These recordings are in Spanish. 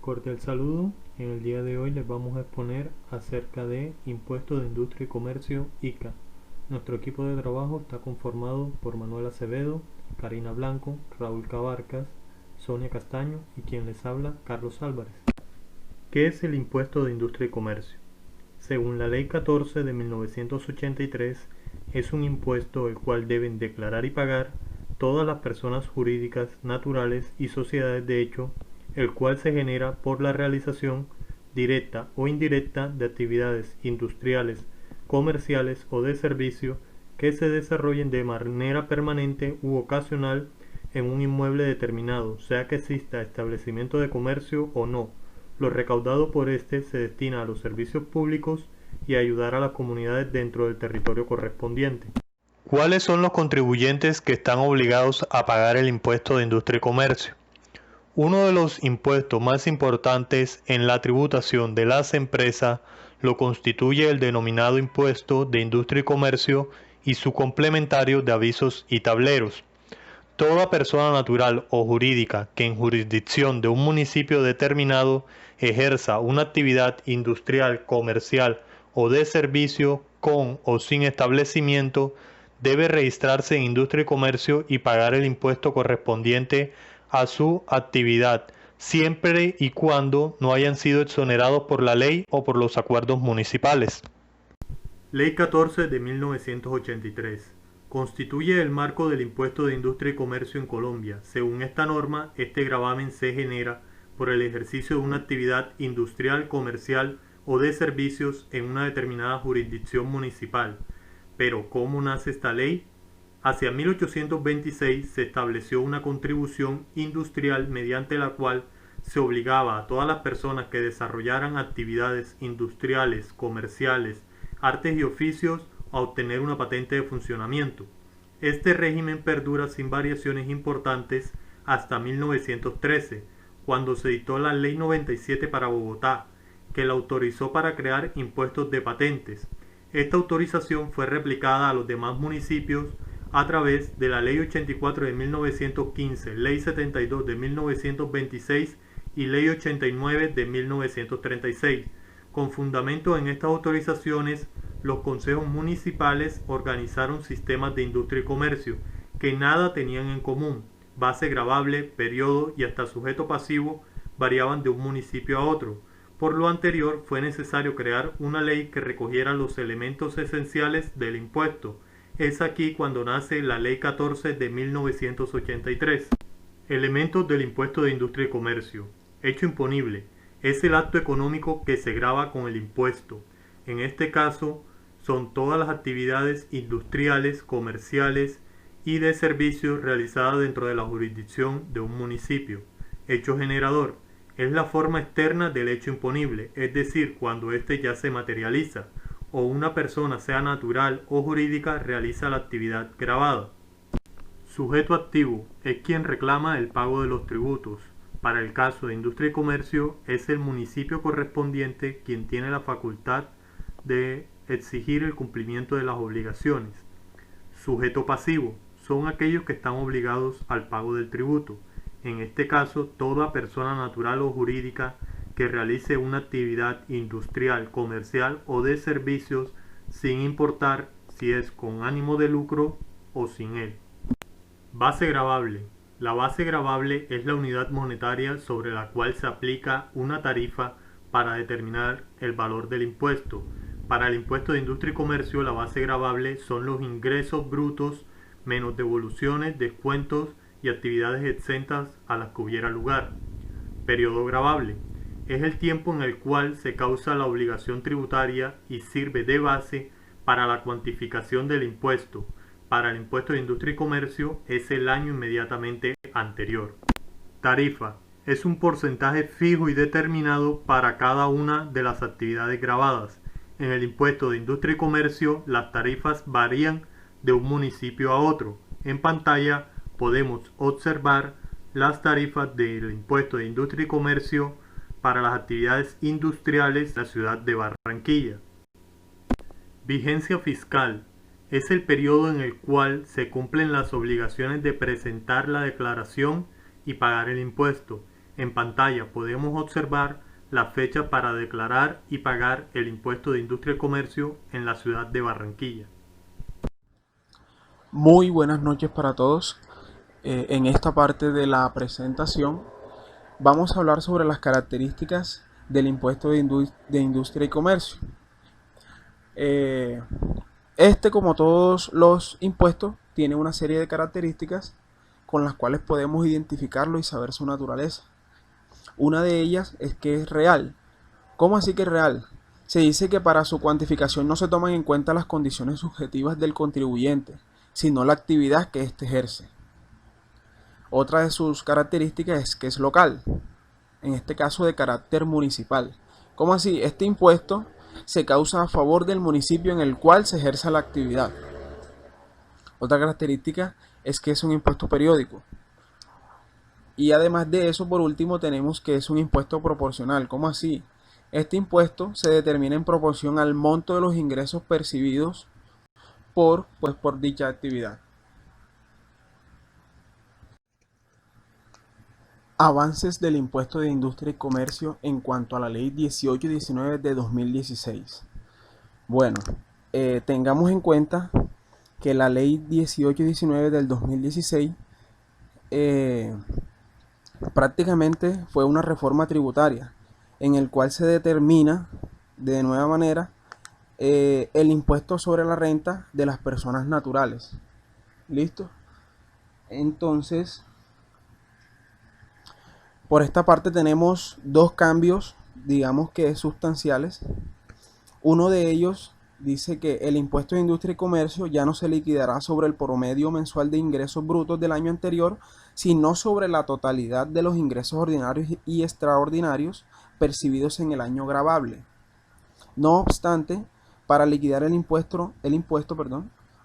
cordial saludo. En el día de hoy les vamos a exponer acerca de Impuesto de Industria y Comercio ICA. Nuestro equipo de trabajo está conformado por Manuel Acevedo, Karina Blanco, Raúl Cabarcas, Sonia Castaño y quien les habla, Carlos Álvarez. ¿Qué es el Impuesto de Industria y Comercio? Según la Ley 14 de 1983, es un impuesto el cual deben declarar y pagar todas las personas jurídicas, naturales y sociedades de hecho, el cual se genera por la realización directa o indirecta de actividades industriales, comerciales o de servicio que se desarrollen de manera permanente u ocasional en un inmueble determinado, sea que exista establecimiento de comercio o no. Lo recaudado por este se destina a los servicios públicos y a ayudar a las comunidades dentro del territorio correspondiente. ¿Cuáles son los contribuyentes que están obligados a pagar el impuesto de industria y comercio? Uno de los impuestos más importantes en la tributación de las empresas lo constituye el denominado impuesto de industria y comercio y su complementario de avisos y tableros. Toda persona natural o jurídica que en jurisdicción de un municipio determinado ejerza una actividad industrial, comercial o de servicio con o sin establecimiento debe registrarse en Industria y Comercio y pagar el impuesto correspondiente a su actividad, siempre y cuando no hayan sido exonerados por la ley o por los acuerdos municipales. Ley 14 de 1983. Constituye el marco del impuesto de industria y comercio en Colombia. Según esta norma, este gravamen se genera por el ejercicio de una actividad industrial, comercial o de servicios en una determinada jurisdicción municipal. Pero, ¿cómo nace esta ley? Hacia 1826 se estableció una contribución industrial mediante la cual se obligaba a todas las personas que desarrollaran actividades industriales, comerciales, artes y oficios a obtener una patente de funcionamiento. Este régimen perdura sin variaciones importantes hasta 1913, cuando se dictó la Ley 97 para Bogotá, que la autorizó para crear impuestos de patentes. Esta autorización fue replicada a los demás municipios a través de la Ley 84 de 1915, Ley 72 de 1926 y Ley 89 de 1936. Con fundamento en estas autorizaciones, los consejos municipales organizaron sistemas de industria y comercio que nada tenían en común. Base gravable, periodo y hasta sujeto pasivo variaban de un municipio a otro. Por lo anterior, fue necesario crear una ley que recogiera los elementos esenciales del impuesto. Es aquí cuando nace la Ley 14 de 1983. Elementos del impuesto de industria y comercio. Hecho imponible. Es el acto económico que se grava con el impuesto. En este caso, son todas las actividades industriales, comerciales y de servicios realizadas dentro de la jurisdicción de un municipio. Hecho generador. Es la forma externa del hecho imponible, es decir, cuando éste ya se materializa, o una persona, sea natural o jurídica, realiza la actividad gravada. Sujeto activo es quien reclama el pago de los tributos. Para el caso de industria y comercio, es el municipio correspondiente quien tiene la facultad de exigir el cumplimiento de las obligaciones. Sujeto pasivo son aquellos que están obligados al pago del tributo. En este caso, toda persona natural o jurídica que realice una actividad industrial, comercial o de servicios sin importar si es con ánimo de lucro o sin él. Base gravable. La base gravable es la unidad monetaria sobre la cual se aplica una tarifa para determinar el valor del impuesto. Para el impuesto de industria y comercio, la base gravable son los ingresos brutos menos devoluciones, descuentos y actividades exentas a las que hubiera lugar. Periodo gravable. Es el tiempo en el cual se causa la obligación tributaria y sirve de base para la cuantificación del impuesto. Para el impuesto de industria y comercio es el año inmediatamente anterior. Tarifa. Es un porcentaje fijo y determinado para cada una de las actividades gravadas. En el impuesto de industria y comercio, las tarifas varían de un municipio a otro. En pantalla podemos observar las tarifas del impuesto de industria y comercio para las actividades industriales de la ciudad de Barranquilla. Vigencia fiscal. Es el periodo en el cual se cumplen las obligaciones de presentar la declaración y pagar el impuesto. En pantalla podemos observar la fecha para declarar y pagar el impuesto de industria y comercio en la ciudad de Barranquilla. Muy buenas noches para todos. En esta parte de la presentación vamos a hablar sobre las características del impuesto de industria y comercio. Eh, como todos los impuestos, tiene una serie de características con las cuales podemos identificarlo y saber su naturaleza. Una de ellas es que es real. ¿Cómo así que es real? Se dice que para su cuantificación no se toman en cuenta las condiciones subjetivas del contribuyente, sino la actividad que éste ejerce. Otra de sus características es que es local, en este caso de carácter municipal. ¿Cómo así? Este impuesto se causa a favor del municipio en el cual se ejerza la actividad. Otra característica es que es un impuesto periódico. Y además de eso, por último, tenemos que es un impuesto proporcional. ¿Cómo así? Este impuesto se determina en proporción al monto de los ingresos percibidos por dicha actividad. Avances del impuesto de industria y comercio en cuanto a la ley 1819 de 2016. Bueno, tengamos en cuenta que la ley 1819 del 2016 prácticamente fue una reforma tributaria en el cual se determina de nueva manera el impuesto sobre la renta de las personas naturales. ¿Listo? Entonces, por esta parte tenemos dos cambios, digamos que sustanciales. Uno de ellos dice que el impuesto de industria y comercio ya no se liquidará sobre el promedio mensual de ingresos brutos del año anterior, sino sobre la totalidad de los ingresos ordinarios y extraordinarios percibidos en el año gravable. No obstante, para liquidar el impuesto,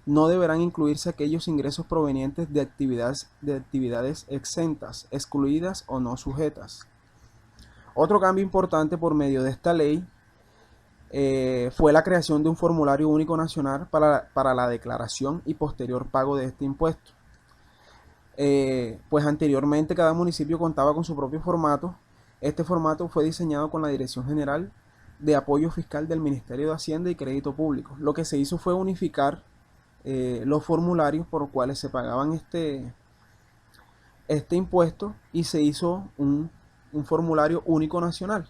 no deberán incluirse aquellos ingresos provenientes de actividades exentas, excluidas o no sujetas. Otro cambio importante por medio de esta ley fue la creación de un formulario único nacional para la declaración y posterior pago de este impuesto. Pues anteriormente cada municipio contaba con su propio formato. Este formato fue diseñado con la Dirección General de Apoyo Fiscal del Ministerio de Hacienda y Crédito Público. Lo que se hizo fue unificar los formularios por los cuales se pagaban este impuesto y se hizo un formulario único nacional.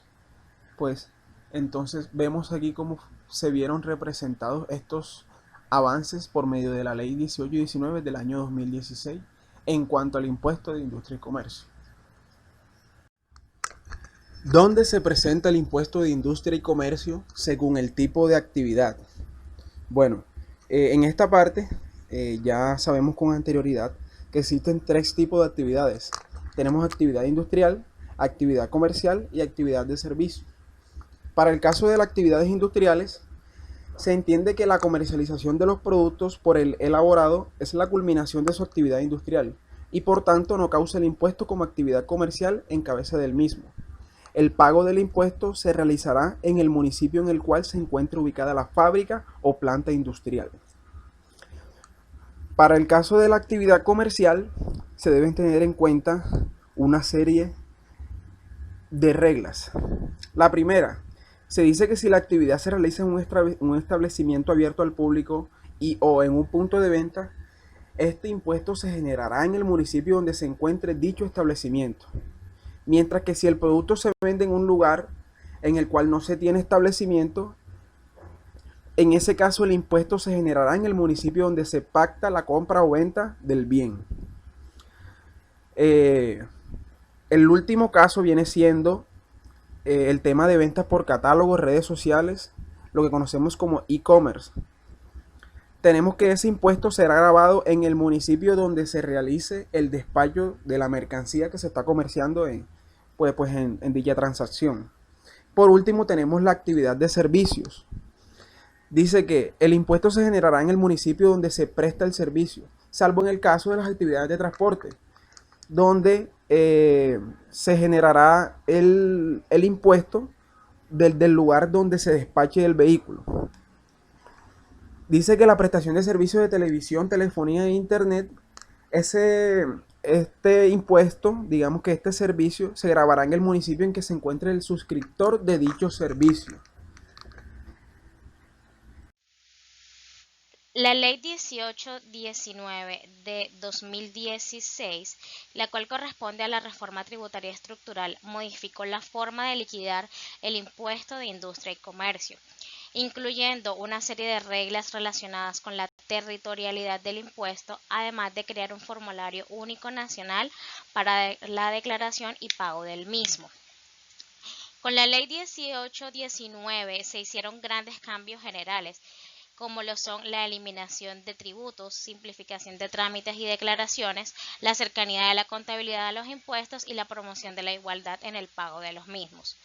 Pues entonces vemos aquí cómo se vieron representados estos avances por medio de la ley 1819 del año 2016 en cuanto al impuesto de industria y comercio. ¿Dónde se presenta el impuesto de industria y comercio según el tipo de actividad? Bueno, en esta parte ya sabemos con anterioridad que existen tres tipos de actividades. Tenemos actividad industrial, actividad comercial y actividad de servicio. Para el caso de las actividades industriales, se entiende que la comercialización de los productos por el elaborado es la culminación de su actividad industrial y por tanto no causa el impuesto como actividad comercial en cabeza del mismo. El pago del impuesto se realizará en el municipio en el cual se encuentre ubicada la fábrica o planta industrial. Para el caso de la actividad comercial, se deben tener en cuenta una serie de reglas. La primera, se dice que si la actividad se realiza en un establecimiento abierto al público o en un punto de venta, este impuesto se generará en el municipio donde se encuentre dicho establecimiento. Mientras que si el producto se vende en un lugar en el cual no se tiene establecimiento, en ese caso el impuesto se generará en el municipio donde se pacta la compra o venta del bien. El último caso viene siendo el tema de ventas por catálogo, redes sociales, lo que conocemos como e-commerce. Tenemos que ese impuesto será grabado en el municipio donde se realice el despacho de la mercancía que se está comerciando en dicha transacción. Por último, tenemos la actividad de servicios. Dice que el impuesto se generará en el municipio donde se presta el servicio, salvo en el caso de las actividades de transporte, donde se generará el impuesto del lugar donde se despache el vehículo. Dice que la prestación de servicios de televisión, telefonía e internet, ese Este impuesto, digamos que este servicio, se grabará en el municipio en que se encuentre el suscriptor de dicho servicio. La Ley 1819 de 2016, la cual corresponde a la reforma tributaria estructural, modificó la forma de liquidar el impuesto de industria y comercio, incluyendo una serie de reglas relacionadas con la territorialidad del impuesto, además de crear un formulario único nacional para la declaración y pago del mismo. Con la Ley 1819 se hicieron grandes cambios generales, como lo son la eliminación de tributos, simplificación de trámites y declaraciones, la cercanía de la contabilidad a los impuestos y la promoción de la igualdad en el pago de los mismos.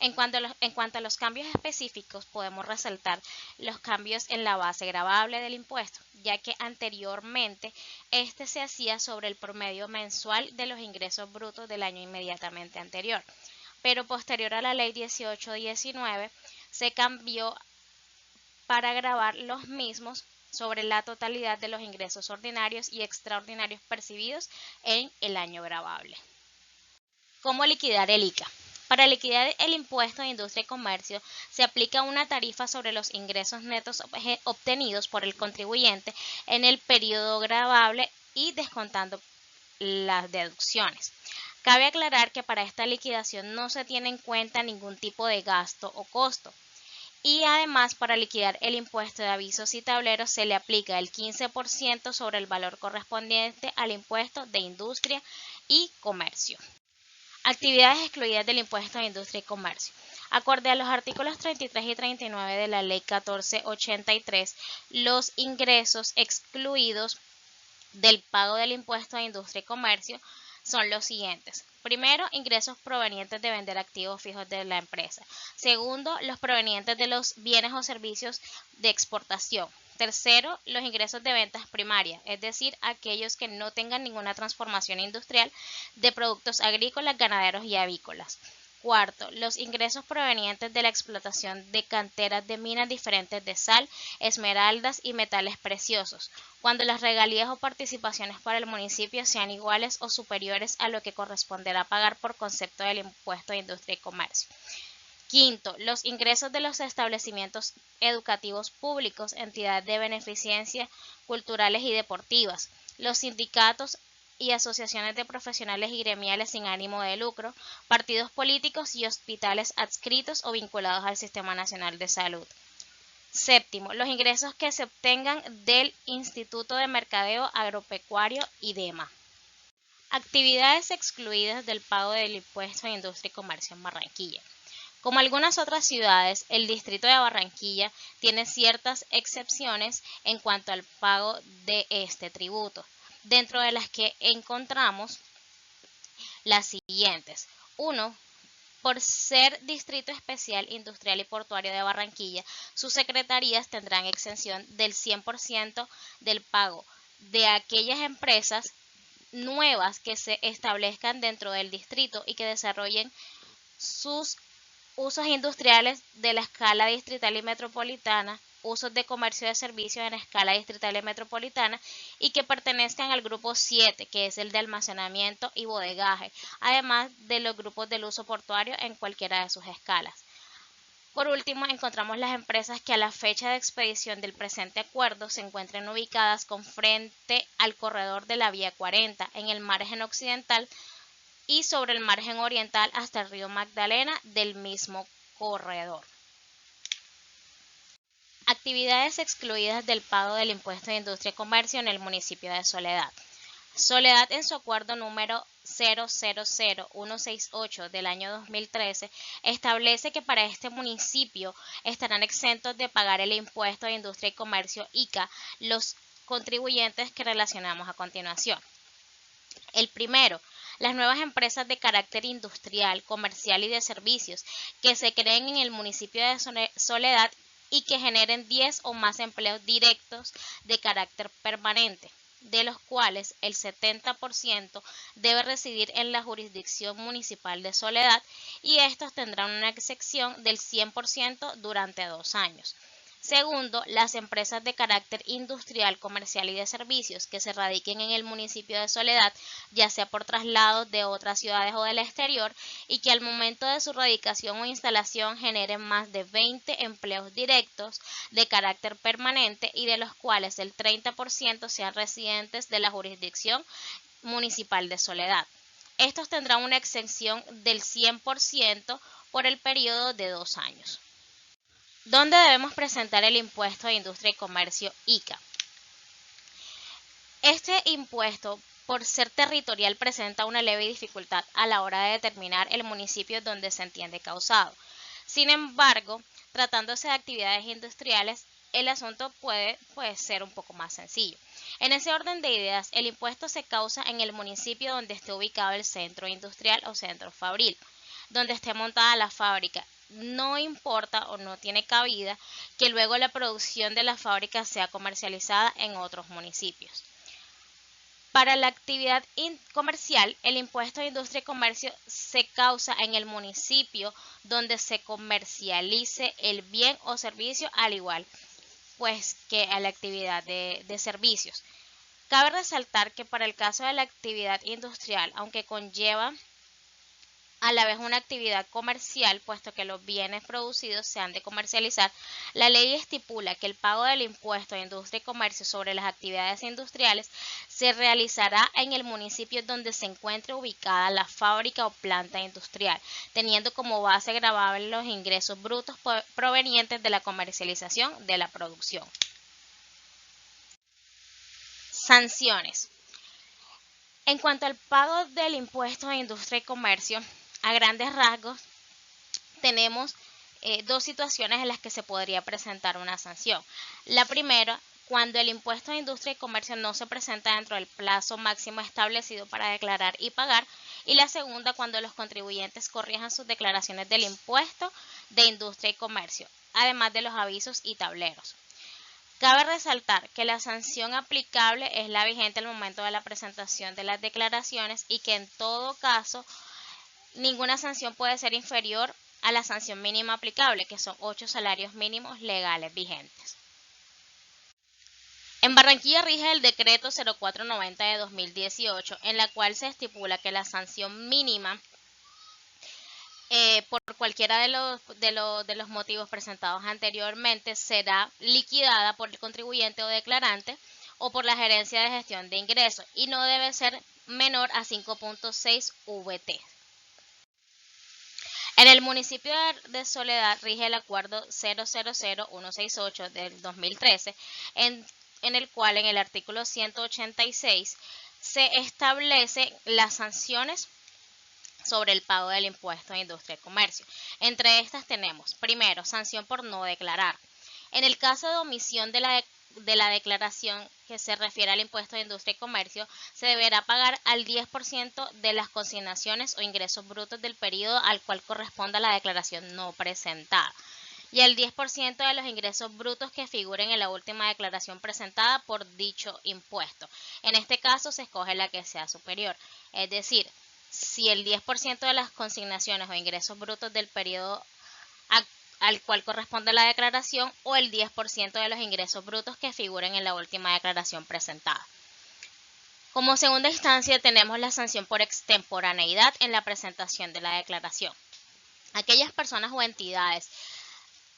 En cuanto a los cambios específicos, podemos resaltar los cambios en la base gravable del impuesto, ya que anteriormente este se hacía sobre el promedio mensual de los ingresos brutos del año inmediatamente anterior, pero posterior a la Ley 1819 se cambió para gravar los mismos sobre la totalidad de los ingresos ordinarios y extraordinarios percibidos en el año gravable. ¿Cómo liquidar el ICA? Para liquidar el impuesto de industria y comercio se aplica una tarifa sobre los ingresos netos obtenidos por el contribuyente en el periodo gravable y descontando las deducciones. Cabe aclarar que para esta liquidación no se tiene en cuenta ningún tipo de gasto o costo. Y además, para liquidar el impuesto de avisos y tableros se le aplica el 15% sobre el valor correspondiente al impuesto de industria y comercio. Actividades excluidas del impuesto de industria y comercio. Acorde a los artículos 33 y 39 de la Ley 1483, los ingresos excluidos del pago del impuesto de industria y comercio son los siguientes. Primero, ingresos provenientes de vender activos fijos de la empresa. Segundo, los provenientes de los bienes o servicios de exportación. Tercero, los ingresos de ventas primarias, es decir, aquellos que no tengan ninguna transformación industrial de productos agrícolas, ganaderos y avícolas. Cuarto, los ingresos provenientes de la explotación de canteras de minas diferentes de sal, esmeraldas y metales preciosos, cuando las regalías o participaciones para el municipio sean iguales o superiores a lo que corresponderá pagar por concepto del impuesto de industria y comercio. Quinto, los ingresos de los establecimientos educativos públicos, entidades de beneficencia, culturales y deportivas, los sindicatos y asociaciones de profesionales y gremiales sin ánimo de lucro, partidos políticos y hospitales adscritos o vinculados al Sistema Nacional de Salud. Séptimo, los ingresos que se obtengan del Instituto de Mercadeo Agropecuario IDEMA. Actividades excluidas del pago del impuesto de industria y comercio en Barranquilla. Como algunas otras ciudades, el distrito de Barranquilla tiene ciertas excepciones en cuanto al pago de este tributo, dentro de las que encontramos las siguientes. 1. Por ser Distrito Especial Industrial y Portuario de Barranquilla, sus secretarías tendrán exención del 100% del pago de aquellas empresas nuevas que se establezcan dentro del distrito y que desarrollen sus usos industriales de la escala distrital y metropolitana, usos de comercio de servicios en escala distrital y metropolitana y que pertenezcan al grupo 7, que es el de almacenamiento y bodegaje, además de los grupos del uso portuario en cualquiera de sus escalas. Por último, encontramos las empresas que a la fecha de expedición del presente acuerdo se encuentren ubicadas con frente al corredor de la Vía 40 en el margen occidental y sobre el margen oriental hasta el río Magdalena del mismo corredor. Actividades excluidas del pago del impuesto de industria y comercio en el municipio de Soledad. Soledad, en su acuerdo número 000168 del año 2013, establece que para este municipio estarán exentos de pagar el impuesto de industria y comercio ICA los contribuyentes que relacionamos a continuación. El primero, las nuevas empresas de carácter industrial, comercial y de servicios que se creen en el municipio de Soledad y que generen 10 o más empleos directos de carácter permanente, de los cuales el 70% debe residir en la jurisdicción municipal de Soledad y estos tendrán una excepción del 100% durante 2 años. Segundo, las empresas de carácter industrial, comercial y de servicios que se radiquen en el municipio de Soledad, ya sea por traslados de otras ciudades o del exterior, y que al momento de su radicación o instalación generen más de 20 empleos directos de carácter permanente y de los cuales el 30% sean residentes de la jurisdicción municipal de Soledad. Estos tendrán una exención del 100% por el periodo de 2 años. ¿Dónde debemos presentar el impuesto de industria y comercio ICA? Este impuesto, por ser territorial, presenta una leve dificultad a la hora de determinar el municipio donde se entiende causado. Sin embargo, tratándose de actividades industriales, el asunto puede ser un poco más sencillo. En ese orden de ideas, el impuesto se causa en el municipio donde esté ubicado el centro industrial o centro fabril, donde esté montada la fábrica. No importa o no tiene cabida que luego la producción de la fábrica sea comercializada en otros municipios. Para la actividad comercial, el impuesto de industria y comercio se causa en el municipio donde se comercialice el bien o servicio, al igual pues que a la actividad de servicios. Cabe resaltar que para el caso de la actividad industrial, aunque conlleva a la vez una actividad comercial, puesto que los bienes producidos se han de comercializar, la ley estipula que el pago del impuesto de industria y comercio sobre las actividades industriales se realizará en el municipio donde se encuentre ubicada la fábrica o planta industrial, teniendo como base gravable los ingresos brutos provenientes de la comercialización de la producción. Sanciones. En cuanto al pago del impuesto de industria y comercio, a grandes rasgos tenemos dos situaciones en las que se podría presentar una sanción. La primera, cuando el impuesto de industria y comercio no se presenta dentro del plazo máximo establecido para declarar y pagar. Y la segunda, cuando los contribuyentes corrijan sus declaraciones del impuesto de industria y comercio, además de los avisos y tableros. Cabe resaltar que la sanción aplicable es la vigente al momento de la presentación de las declaraciones y que en todo caso ninguna sanción puede ser inferior a la sanción mínima aplicable, que son 8 salarios mínimos legales vigentes. En Barranquilla rige el decreto 0490 de 2018, en la cual se estipula que la sanción mínima por cualquiera de los motivos presentados anteriormente será liquidada por el contribuyente o declarante o por la gerencia de gestión de ingresos y no debe ser menor a 5.6 VT. En el municipio de Soledad rige el acuerdo 000168 del 2013, en el cual en el artículo 186 se establecen las sanciones sobre el pago del impuesto de industria y comercio. Entre estas tenemos, primero, sanción por no declarar. En el caso de omisión de la declaración que se refiere al impuesto de industria y comercio, se deberá pagar al 10% de las consignaciones o ingresos brutos del periodo al cual corresponda la declaración no presentada, y el 10% de los ingresos brutos que figuren en la última declaración presentada por dicho impuesto. En este caso se escoge la que sea superior, es decir, si el 10% de las consignaciones o ingresos brutos del periodo al cual corresponde la declaración o el 10% de los ingresos brutos que figuren en la última declaración presentada. Como segunda instancia tenemos la sanción por extemporaneidad en la presentación de la declaración. Aquellas personas o entidades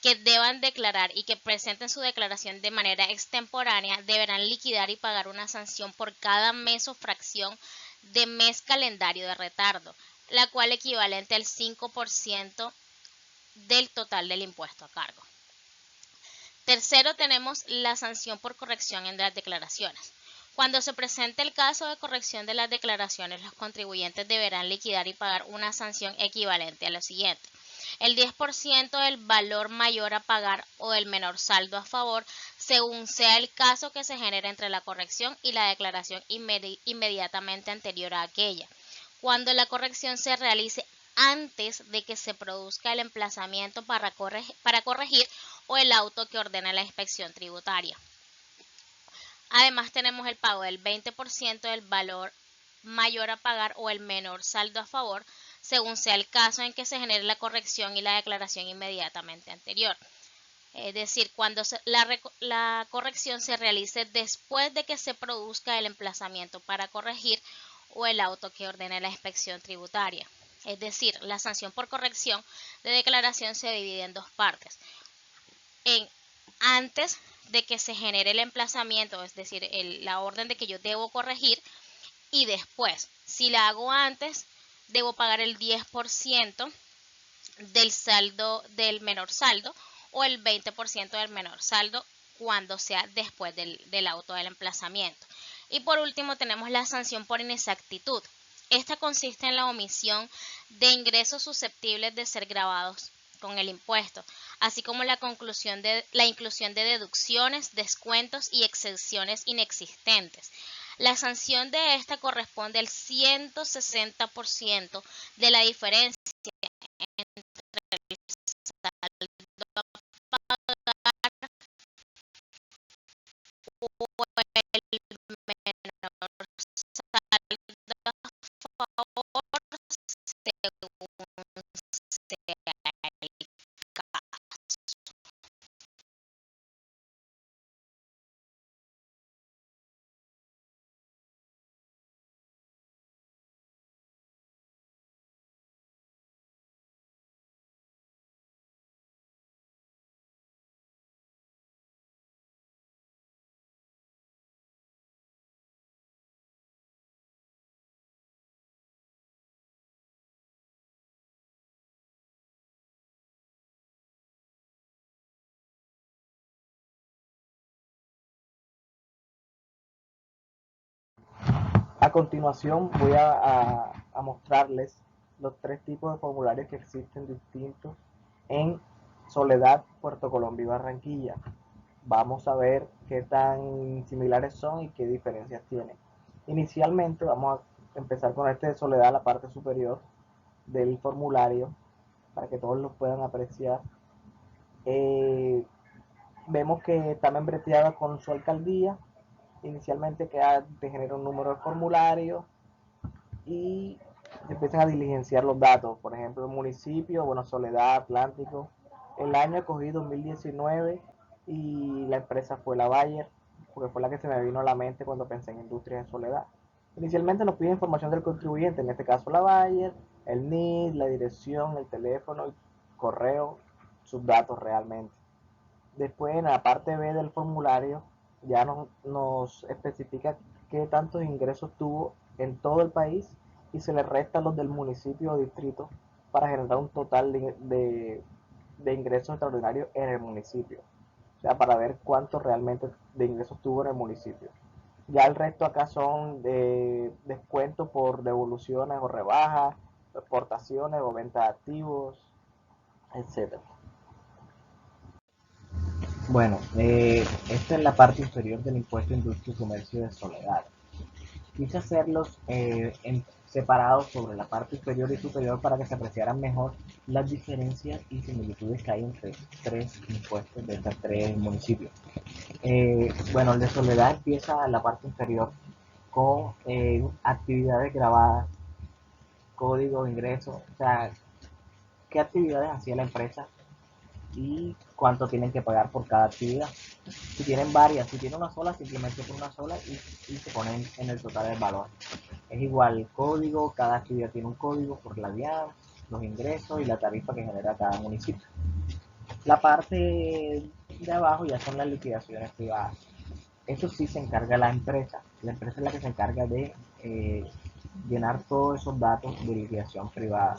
que deban declarar y que presenten su declaración de manera extemporánea deberán liquidar y pagar una sanción por cada mes o fracción de mes calendario de retardo, la cual equivalente al 5% del total del impuesto a cargo. Tercero, tenemos la sanción por corrección en las declaraciones. Cuando se presente el caso de corrección de las declaraciones, los contribuyentes deberán liquidar y pagar una sanción equivalente a lo siguiente: el 10% del valor mayor a pagar o el menor saldo a favor, según sea el caso que se genere entre la corrección y la declaración inmediatamente anterior a aquella, cuando la corrección se realice antes de que se produzca el emplazamiento para corregir o el auto que ordena la inspección tributaria. Además tenemos el pago del 20% del valor mayor a pagar o el menor saldo a favor, según sea el caso en que se genere la corrección y la declaración inmediatamente anterior. Es decir, cuando la corrección se realice después de que se produzca el emplazamiento para corregir o el auto que ordene la inspección tributaria. Es decir, la sanción por corrección de declaración se divide en dos partes. En antes de que se genere el emplazamiento, es decir, la orden de que yo debo corregir, y después, si la hago antes, debo pagar el 10% del saldo del menor saldo o el 20% del menor saldo cuando sea después del auto del emplazamiento. Y por último tenemos la sanción por inexactitud. Esta consiste en la omisión de ingresos susceptibles de ser grabados con el impuesto, así como la inclusión de deducciones, descuentos y exenciones inexistentes. La sanción de esta corresponde al 160% de la diferencia A continuación voy a mostrarles los tres tipos de formularios que existen distintos en Soledad, Puerto Colombia y Barranquilla. Vamos a ver qué tan similares son y qué diferencias tienen. Inicialmente vamos a empezar con este de Soledad, la parte superior del formulario, para que todos lo puedan apreciar. Vemos que está membreteada con su alcaldía. Inicialmente te genera un número de formulario y empiezan a diligenciar los datos. Por ejemplo, el municipio, bueno, Soledad, Atlántico. El año escogido 2019 y la empresa fue la Bayer, porque fue la que se me vino a la mente cuando pensé en Industrias de Soledad. Inicialmente nos pide información del contribuyente, en este caso la Bayer, el NID, la dirección, el teléfono, el correo, sus datos realmente. Después en la parte B del formulario ya nos especifica qué tantos ingresos tuvo en todo el país y se le resta los del municipio o distrito para generar un total de ingresos extraordinarios en el municipio. O sea, para ver cuánto realmente de ingresos tuvo en el municipio. Ya el resto acá son de descuentos por devoluciones o rebajas, exportaciones o venta de activos, etcétera. Bueno, esta es la parte inferior del impuesto de industria y comercio de Soledad. Quise hacerlos separados sobre la parte inferior y superior para que se apreciaran mejor las diferencias y similitudes que hay entre tres impuestos de estos tres municipios. Bueno, el de Soledad empieza en la parte inferior con actividades grabadas, código de ingreso, o sea, qué actividades hacía la empresa y cuánto tienen que pagar por cada actividad. Si tienen varias, si tienen una sola, simplemente por una sola y se ponen en el total del valor. Es igual el código, cada actividad tiene un código por la DIAN, los ingresos y la tarifa que genera cada municipio. La parte de abajo ya son las liquidaciones privadas. Eso sí se encarga la empresa. La empresa es la que se encarga de llenar todos esos datos de liquidación privada.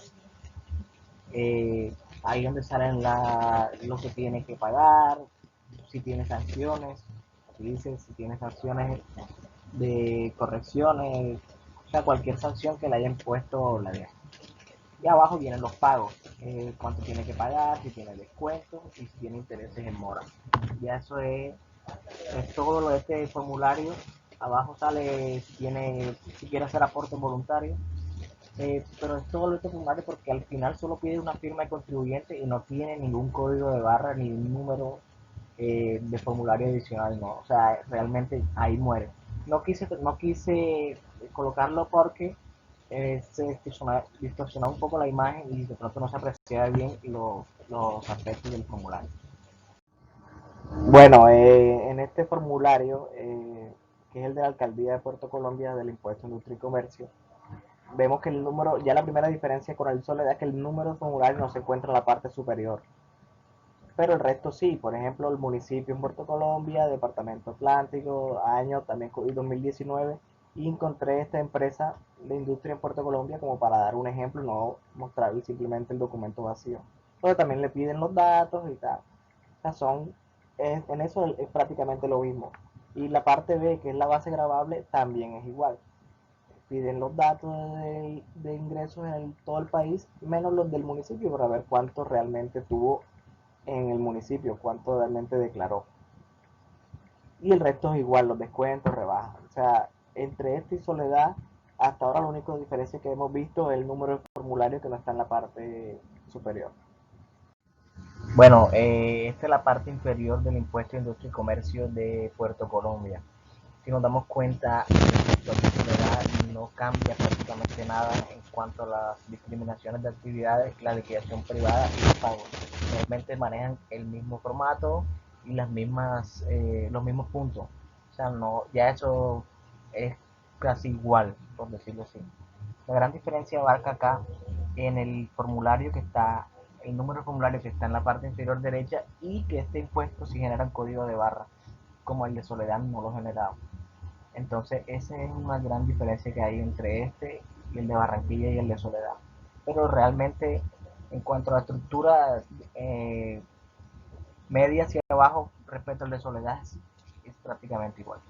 Ahí donde salen lo que tiene que pagar, si tiene sanciones, dice si tiene sanciones de correcciones, o sea, cualquier sanción que le hayan puesto la DIAN. Y abajo vienen los pagos, cuánto tiene que pagar, si tiene descuentos y si tiene intereses en mora. Ya eso es todo lo de este formulario. Abajo sale si quiere hacer aporte voluntario. Pero es todo lo de este formulario porque al final solo pide una firma de contribuyente y no tiene ningún código de barra ni un número de formulario adicional, no, o sea, realmente ahí muere. No quise colocarlo porque se distorsionaba un poco la imagen y de pronto no se apreciaba bien los aspectos del formulario. Bueno, en este formulario, que es el de la Alcaldía de Puerto Colombia del Impuesto de Industria y Comercio, vemos que el número, ya la primera diferencia con el Soledad es que el número de formulario no se encuentra en la parte superior, pero el resto sí. Por ejemplo, el municipio en Puerto Colombia, Departamento Atlántico, año también 2019, y encontré esta empresa de industria en Puerto Colombia como para dar un ejemplo, no mostrar simplemente el documento vacío. Pero también le piden los datos y tal. O sea, en eso es prácticamente lo mismo. Y la parte B, que es la base gravable, también es igual. Piden los datos de ingresos en todo el país, menos los del municipio, para ver cuánto realmente tuvo en el municipio, cuánto realmente declaró. Y el resto es igual, los descuentos, rebajas. O sea, entre este y Soledad, hasta ahora la única diferencia que hemos visto es el número de formularios que no está en la parte superior. Bueno, esta es la parte inferior del impuesto de industria y comercio de Puerto Colombia. Si nos damos cuenta, la Soledad no cambia prácticamente nada en cuanto a las discriminaciones de actividades, la liquidación privada y los pagos. Realmente manejan el mismo formato y los mismos puntos. O sea, no, ya eso es casi igual, por decirlo así. La gran diferencia abarca acá en el formulario que está, el número de formulario que está en la parte inferior derecha, y que este impuesto sí genera un código de barra, como el de Soledad no lo generaba. Entonces, esa es una gran diferencia que hay entre este y el de Barranquilla y el de Soledad. Pero realmente, en cuanto a la estructura eh, media hacia abajo respecto al de Soledad, es prácticamente igual.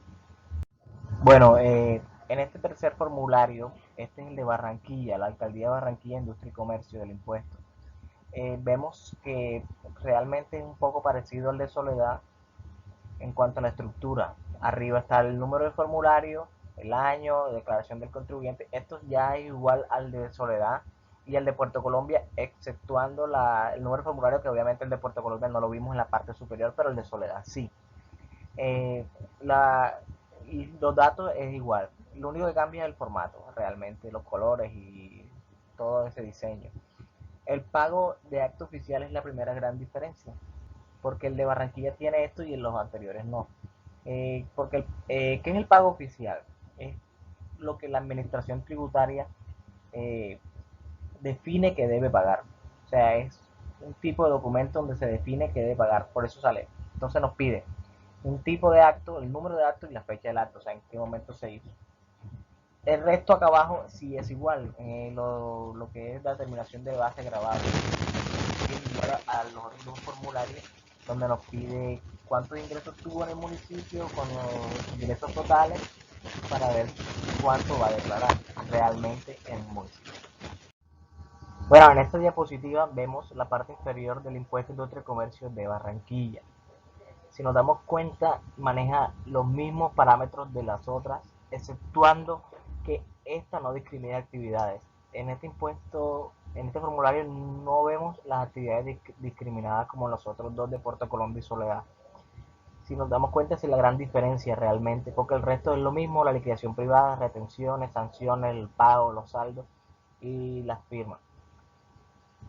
Bueno, en este tercer formulario, este es el de Barranquilla, la Alcaldía de Barranquilla, Industria y Comercio del Impuesto. Vemos que realmente es un poco parecido al de Soledad en cuanto a la estructura. Arriba está el número de formulario, el año, declaración del contribuyente. Esto ya es igual al de Soledad y al de Puerto Colombia, exceptuando el número de formulario, que obviamente el de Puerto Colombia no lo vimos en la parte superior, pero el de Soledad sí. Eh, la, y los datos es igual. Lo único que cambia es el formato, realmente, los colores y todo ese diseño. El pago de acto oficial es la primera gran diferencia, porque el de Barranquilla tiene esto y en los anteriores no. ¿Qué es el pago oficial? Es lo que la administración tributaria eh, define que debe pagar. O sea, es un tipo de documento donde se define que debe pagar, por eso sale. Entonces nos pide un tipo de acto, el número de acto y la fecha del acto, o sea, en qué momento se hizo. El resto acá abajo sí es igual, lo que es la terminación de base grabada, es igual a los formularios donde nos pide cuántos ingresos tuvo en el municipio con los ingresos totales para ver cuánto va a declarar realmente en el municipio. Bueno, en esta diapositiva vemos la parte inferior del impuesto de industria y comercio de Barranquilla. Si nos damos cuenta, maneja los mismos parámetros de las otras, exceptuando que esta no discrimina actividades. En este impuesto, en este formulario no vemos las actividades discriminadas como los otros dos de Puerto Colombia y Soledad. Si nos damos cuenta, es la gran diferencia realmente, porque el resto es lo mismo: la liquidación privada, retenciones, sanciones, el pago, los saldos y las firmas.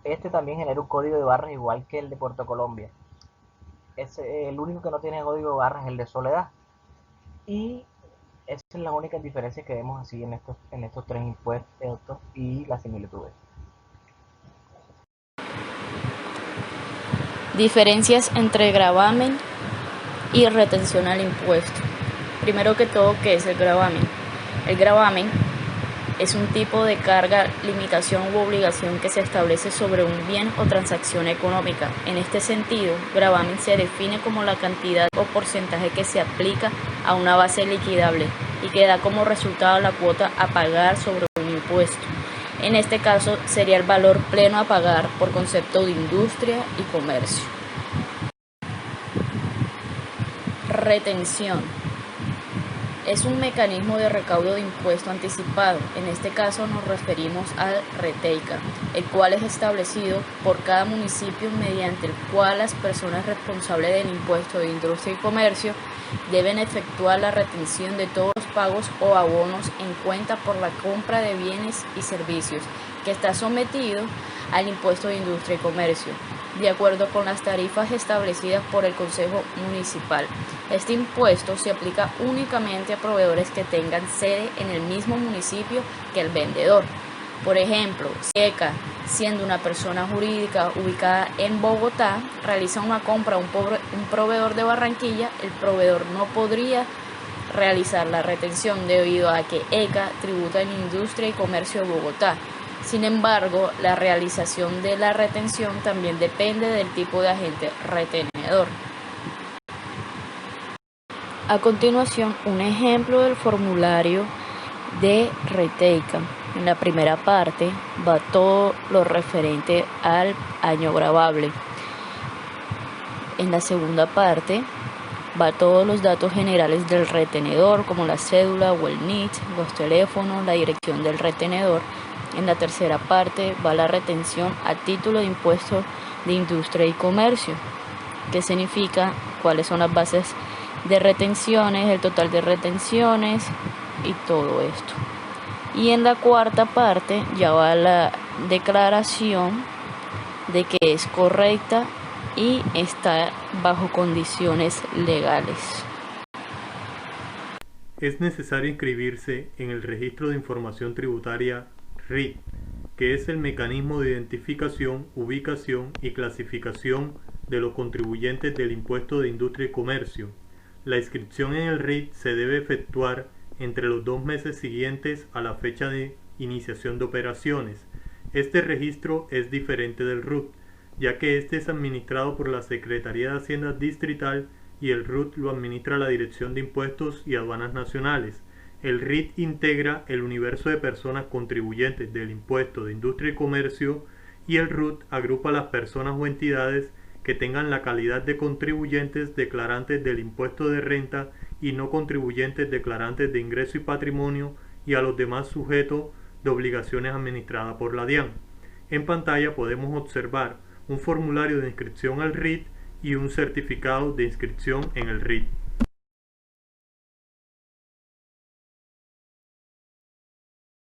Este también genera un código de barras igual que el de Puerto Colombia. El único que no tiene código de barras es el de Soledad. Y esa es la única diferencia que vemos así en estos tres impuestos y las similitudes. Diferencias entre gravamen y retención al impuesto. Primero que todo, ¿qué es el gravamen? El gravamen es un tipo de carga, limitación u obligación que se establece sobre un bien o transacción económica. En este sentido, gravamen se define como la cantidad o porcentaje que se aplica a una base liquidable y que da como resultado la cuota a pagar sobre un impuesto. En este caso sería el valor pleno a pagar por concepto de industria y comercio. Retención. Es un mecanismo de recaudo de impuesto anticipado. En este caso nos referimos al RETEICA, el cual es establecido por cada municipio, mediante el cual las personas responsables del impuesto de industria y comercio deben efectuar la retención de todos los pagos o abonos en cuenta por la compra de bienes y servicios que está sometido al impuesto de industria y comercio. de acuerdo con las tarifas establecidas por el Consejo Municipal. Este impuesto se aplica únicamente a proveedores que tengan sede en el mismo municipio que el vendedor. Por ejemplo, si ECA, siendo una persona jurídica ubicada en Bogotá, realiza una compra a un proveedor de Barranquilla, el proveedor no podría realizar la retención debido a que ECA tributa en Industria y Comercio de Bogotá. Sin embargo, la realización de la retención también depende del tipo de agente retenedor. A continuación, un ejemplo del formulario de Reteica. En la primera parte va todo lo referente al año gravable. En la segunda parte va todos los datos generales del retenedor, como la cédula o el NIT, los teléfonos, la dirección del retenedor. En la tercera parte va la retención a título de impuesto de industria y comercio, que significa cuáles son las bases de retenciones, el total de retenciones y todo esto. Y en la cuarta parte ya va la declaración de que es correcta y está bajo condiciones legales. Es necesario inscribirse en el Registro de Información Tributaria RIT, que es el mecanismo de identificación, ubicación y clasificación de los contribuyentes del impuesto de industria y comercio. La inscripción en el RIT se debe efectuar entre los 2 meses siguientes a la fecha de iniciación de operaciones. Este registro es diferente del RUT, ya que este es administrado por la Secretaría de Hacienda Distrital y el RUT lo administra la Dirección de Impuestos y Aduanas Nacionales. El RIT integra el universo de personas contribuyentes del impuesto de industria y comercio y el RUT agrupa a las personas o entidades que tengan la calidad de contribuyentes declarantes del impuesto de renta y no contribuyentes declarantes de ingreso y patrimonio y a los demás sujetos de obligaciones administradas por la DIAN. En pantalla podemos observar un formulario de inscripción al RIT y un certificado de inscripción en el RIT.